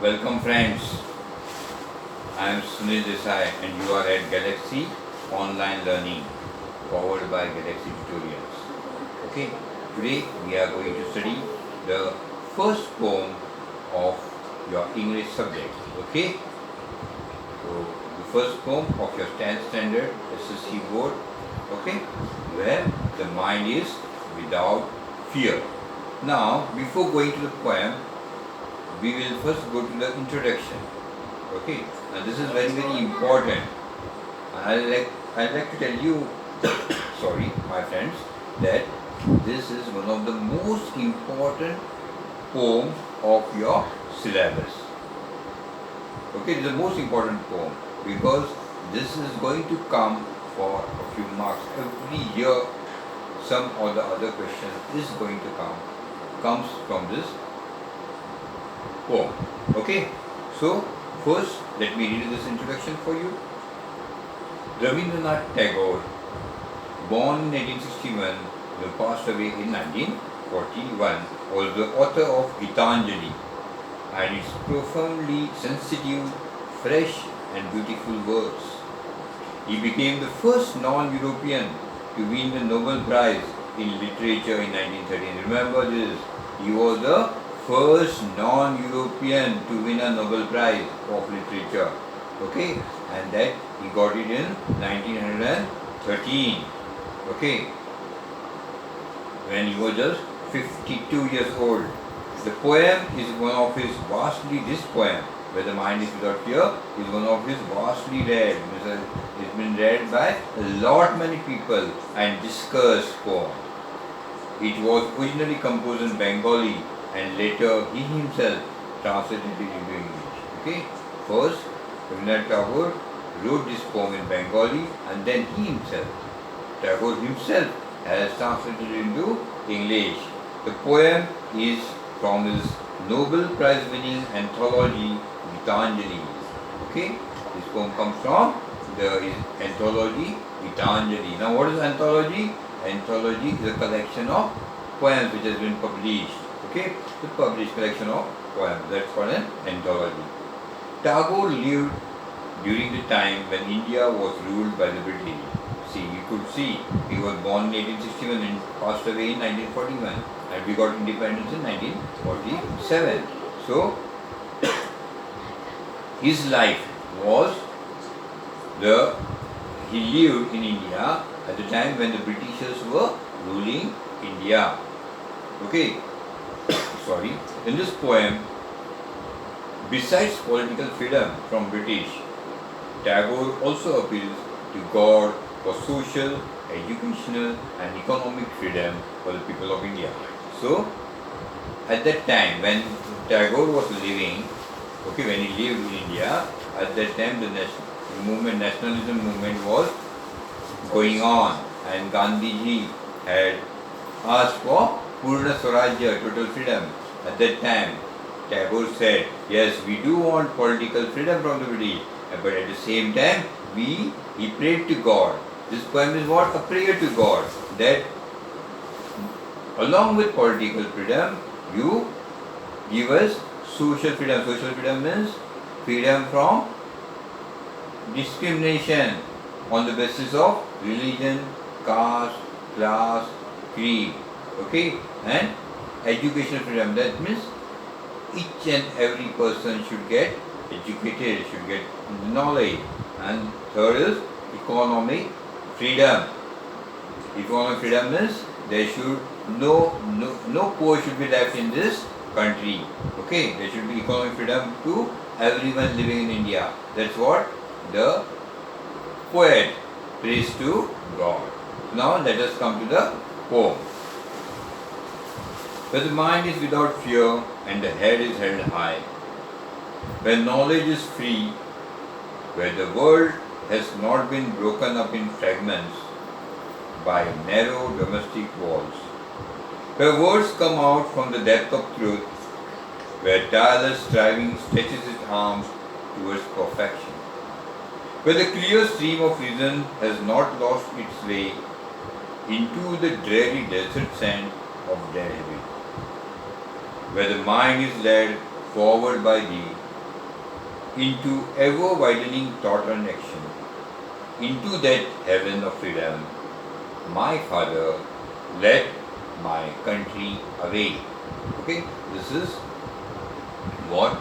Welcome friends, I am Desai and you are at Galaxy Online Learning powered by Galaxy Tutorials. Okay, today we are going to study the first poem of your English subject. Okay, so the first poem of your 10th standard ICSE Board. Okay, where the mind is without fear. Now, before going to the poem, we will first go to the introduction. Okay, and this is very important. I'd like to tell you, sorry, my friends, that this is one of the most important poems of your syllabus. Okay, it is the most important poem because this is going to come for a few marks every year. Some or the other question is going to comes from this poem. Okay, so first let me read this introduction for you. Rabindranath Tagore, born in 1861, who passed away in 1941, was the author of Gitanjali and its profoundly sensitive, fresh and beautiful verse. He became the first non-European to win the Nobel Prize in Literature in 1913. Remember this, he was the first non-European to win a Nobel Prize of Literature. Okay, and that he got it in 1913. Okay, when he was just 52 years old. The poem is one of his this poem, Where the Mind is Without Fear, is one of his vastly read. It's been read by many people and discussed poem. It was originally composed in Bengali and later he himself translated it into English. Okay, first Rabindranath Tagore wrote this poem in Bengali and then Tagore himself has translated it into English. The poem is from his Nobel Prize winning anthology Gitanjali. Okay, this poem comes from the anthology Gitanjali. Now what is anthology? Anthology is a collection of poems which has been published. Okay, the published collection of poems, that's called an anthology. Tagore lived during the time when India was ruled by the British. See, you could see, he was born in 1861 and passed away in 1941 and we got independence in 1947. So, his life was he lived in India at the time when the Britishers were ruling India. Okay, sorry. In this poem, besides political freedom from British, Tagore also appeals to God for social, educational and economic freedom for the people of India. So, at that time when Tagore was living, okay, when he lived in India, at that time the nationalism movement was going on and Gandhiji had asked for Purna Swarajya, total freedom. At that time, Tagore said, yes, we do want political freedom from the British, but at the same time, he prayed to God. This poem is what? A prayer to God, that along with political freedom, you give us social freedom. Social freedom means freedom from discrimination on the basis of religion, caste, class, creed. Okay, and educational freedom, that means each and every person should get educated, should get knowledge. And third is economic freedom. Economic freedom means there should no poor should be left in this country. Okay, there should be economic freedom to everyone living in India. That's what the poet prays to God. Now let us come to the poem. Where the mind is without fear and the head is held high, where knowledge is free, where the world has not been broken up in fragments by narrow domestic walls, where words come out from the depth of truth, where tireless striving stretches its arms towards perfection, where the clear stream of reason has not lost its way into the dreary desert sand of dead habit, where the mind is led forward by thee into ever-widening thought and action, into that heaven of freedom. My father led my country away. Okay, this is what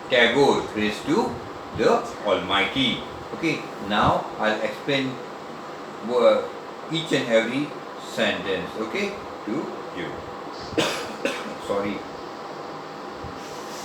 Tagore prays to the Almighty. Okay, now I'll explain each and every sentence, okay, to you. Sorry.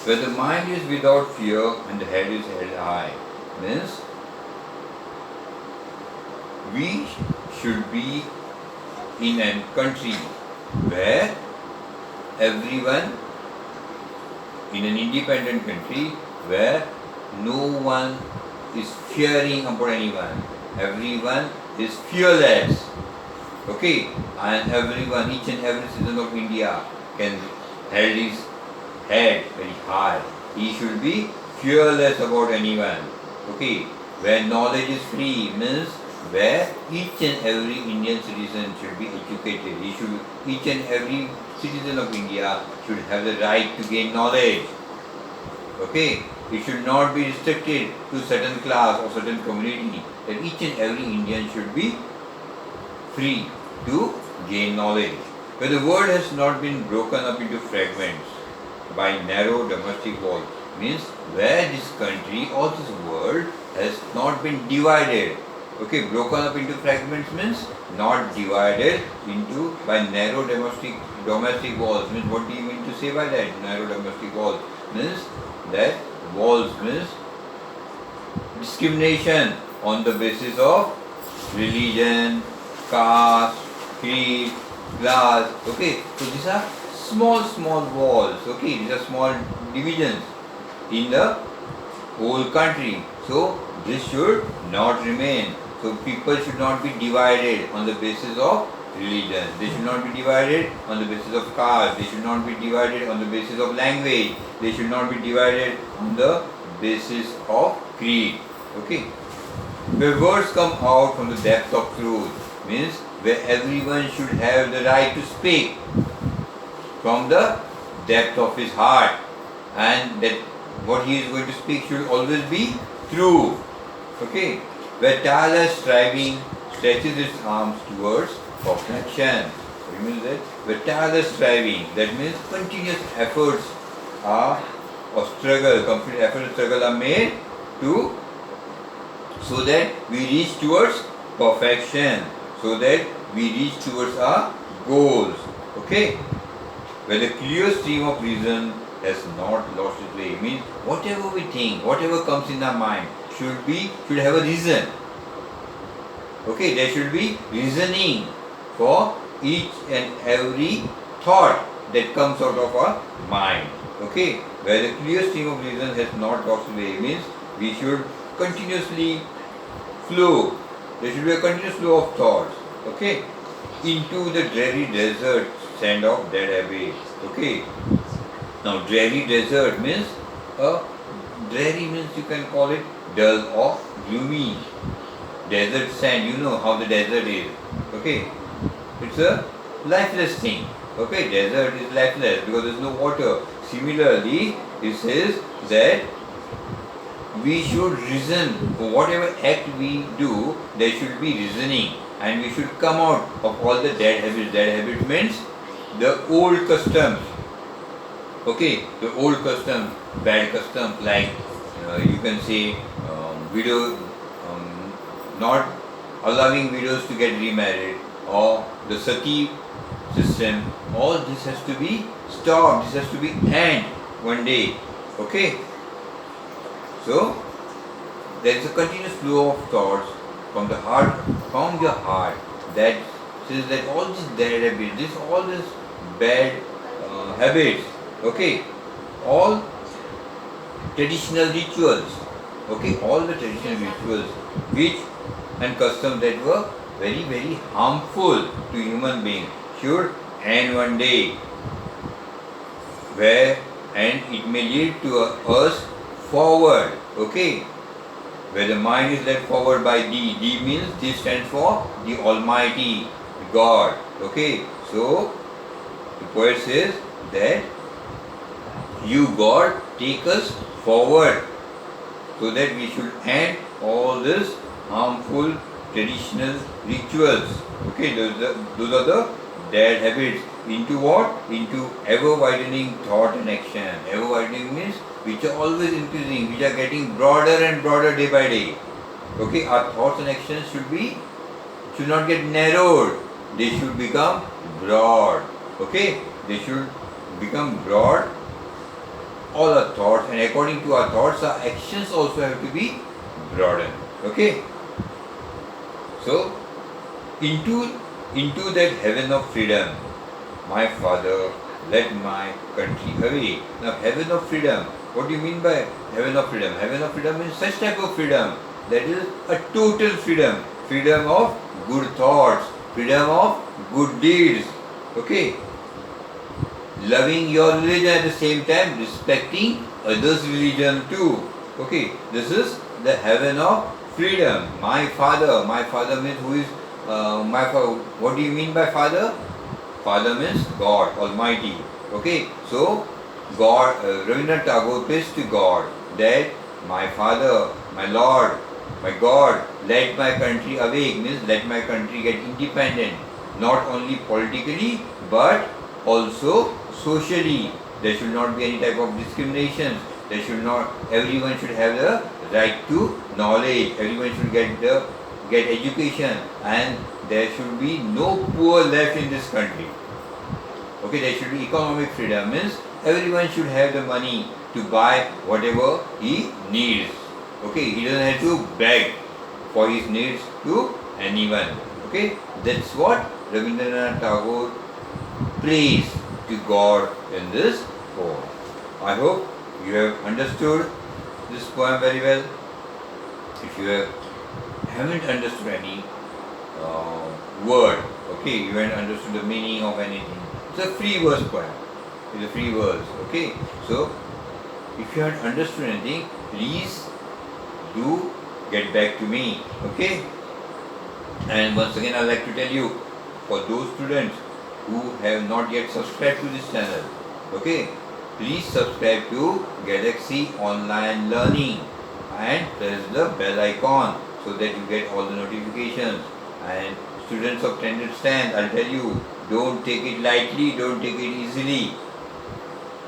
Where the mind is without fear and the head is held high, means we should be in a country where everyone, in an independent country where no one is fearing about anyone, everyone is fearless, okay, and everyone, each and every citizen of India can hold his head very high. He should be fearless about anyone, okay, where knowledge is free, means where each and every Indian citizen should be educated. Each and every citizen of India should have the right to gain knowledge. Okay, it should not be restricted to certain class or certain community. That each and every Indian should be free to gain knowledge. Where the world has not been broken up into fragments by narrow domestic walls, means where this country or this world has not been divided. Okay, broken up into fragments means not divided into by narrow domestic walls. Means what do you mean to say by that? Narrow domestic walls means that walls means discrimination on the basis of religion, caste, creed, class. Okay, so these are small walls. Okay, these are small divisions in the whole country. So this should not remain. So people should not be divided on the basis of religion. They should not be divided on the basis of caste. They should not be divided on the basis of language. They should not be divided on the basis of creed. Okay. Where words come out from the depth of truth, means where everyone should have the right to speak from the depth of his heart, and that what he is going to speak should always be true. Okay. Where tireless striving stretches its arms towards perfection. What means that? Where tireless striving, that means continuous efforts are or struggle, complete effort and struggle are made to so that we reach towards perfection, so that we reach towards our goals. Okay? Where the clear stream of reason has not lost its way. Means whatever we think, whatever comes in our mind should have a reason. Okay, there should be reasoning for each and every thought that comes out of our mind. Okay, where the clear stream of reason has not lost its way, means we should continuously flow. There should be a continuous flow of thoughts. Okay, into the dreary desert sand of dead habits. Okay, now dreary desert means dreary means you can call it dull or gloomy. Desert sand, you know how the desert is. Okay, it's a lifeless thing. Okay, desert is lifeless because there is no water. Similarly, it says that we should reason for whatever act we do. There should be reasoning, and we should come out of all the dead habits. Dead habit means the old customs. Okay, the old customs, bad customs, like you can say not allowing widows to get remarried, or the sati system. All this has to be stopped. This has to be end one day. Okay. So there is a continuous flow of thoughts from the heart, from your heart, that says that all these bad habits, all these bad habits, okay, all traditional rituals, okay, all the traditional rituals which and customs that were very harmful to human beings should end one day, where and it may lead to us forward. Okay, where the mind is led forward by D. D means this stands for the Almighty God. Okay, so the poet says that you God take us forward so that we should end all this harmful traditional rituals. Okay, those are the bad habits. Into what? Into ever widening thought and action. Ever widening means which are always increasing, which are getting broader and broader day by day. Okay, our thoughts and actions should not get narrowed. They should become broad. Okay, they should become broad. All our thoughts, and according to our thoughts, our actions also have to be broadened. Okay. So, into that heaven of freedom, my father led my country away. Now, heaven of freedom. What do you mean by heaven of freedom? Heaven of freedom is such type of freedom that is a total freedom. Freedom of good thoughts, freedom of good deeds. Okay. Loving your religion at the same time, respecting others' religion too. Okay. This is the heaven of freedom. My father means who is my father. What do you mean by father? Father means God Almighty. Okay, so God, Rabindranath Tagore prays to God that my father, my Lord, my God, let my country awake, means let my country get independent, not only politically but also socially. There should not be any type of discrimination. There should not. Everyone should have the right to knowledge. Everyone should get education, and there should be no poor left in this country. Okay, there should be economic freedom, means everyone should have the money to buy whatever he needs. Okay, he doesn't have to beg for his needs to anyone. Okay, that's what Rabindranath Tagore prays to God in this poem. I hope you have understood this poem very well. If you haven't understood any word, okay, you haven't understood the meaning of anything, it's a free verse poem. It's a free verse, okay. So, if you haven't understood anything, please do get back to me, okay. And once again, I'd like to tell you, for those students who have not yet subscribed to this channel, okay, please subscribe to Galaxy Online Learning and press the bell icon so that you get all the notifications. And students of 10th stand, I'll tell you, don't take it lightly, don't take it easily.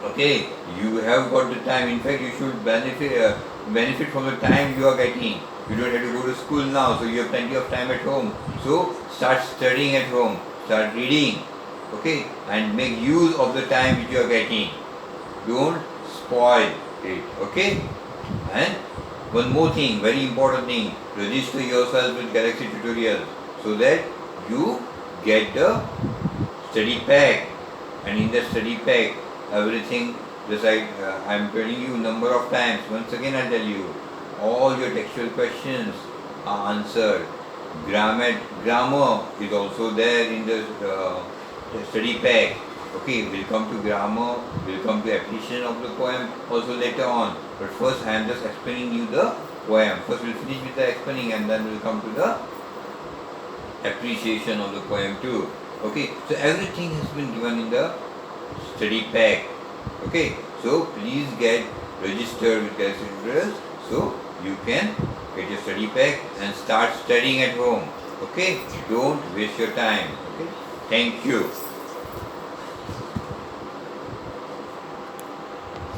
Okay, you have got the time. In fact, you should benefit from the time you are getting. You don't have to go to school now, so you have plenty of time at home. So start studying at home, start reading, okay, and make use of the time which you are getting. Don't spoil it, okay. And one more thing, very important thing, register yourself with Galaxy Tutorials so that you get the study pack, and in the study pack everything, just like I am telling you number of times, once again I tell you, all your textual questions are answered. Grammar is also there in the study pack. Okay, we'll come to grammar, we'll come to appreciation of the poem also later on. But first I am just explaining you the poem. First we'll finish with the explaining and then we'll come to the appreciation of the poem too. Okay, so everything has been given in the study pack. Okay, so please get registered with Galaxy Tutorials so you can get your study pack and start studying at home. Okay, don't waste your time. Okay, thank you.